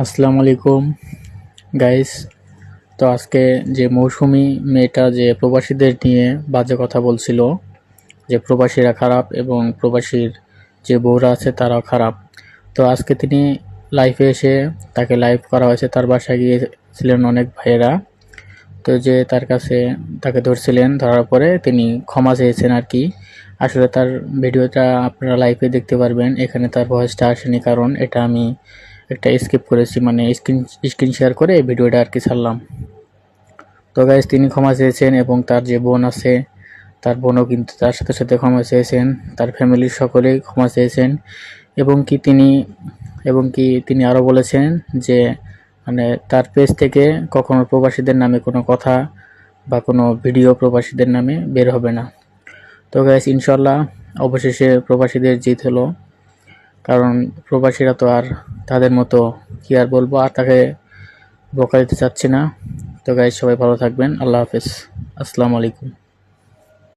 আসসালামু আলাইকুম গাইস। তো আজকে যে মৌসুমী মেয়েটা যে প্রবাসীদের নিয়ে বাজে কথা বলছিল যে প্রবাসীরা খারাপ এবং প্রবাসীর যে বউরা আছে তারাও খারাপ। তো আজকে তিনি লাইভে এসে তাকে লাইভ করা হয়েছে, তার বাসায় গিয়েছিলেন অনেক ভাইয়েরা। তো যে তার কাছে তাকে ধরছিলেন, ধরার পরে তিনি ক্ষমা চেয়েছেন আর কি। আসলে তার ভিডিওটা আপনারা লাইভে দেখতে পারবেন, এখানে তার ভয়েসটা আসেনি কারণ এটা আমি একটা স্কিপ করেছি, মানে স্ক্রিন শেয়ার করে ভিডিওটা আর কি ছাড়লাম। তো গাইজ তিনি ক্ষমা চেয়েছেন এবং তার যে বোন আছে তার বোনও কিন্তু তার সাথে সাথে ক্ষমা চেয়েছেন, তার ফ্যামিলির সকলেই ক্ষমা চেয়েছেন। এবং কি তিনি আরও বলেছেন যে মানে তার পেজ থেকে কখনো প্রবাসীদের নামে কোনো কথা বা কোনো ভিডিও প্রবাসীদের নামে বের হবে না। তো গাইজ ইনশাল্লাহ অবশেষে প্রবাসীদের জিত হলো, কারণ প্রবাসীরা তো আর তাদের মতো কি আর বলবো, আর তাকে বকা দিতে চাচ্ছি না। তো গাইজ সবাই ভালো থাকবেন, আল্লাহ হাফেজ, আসসালামু আলাইকুম।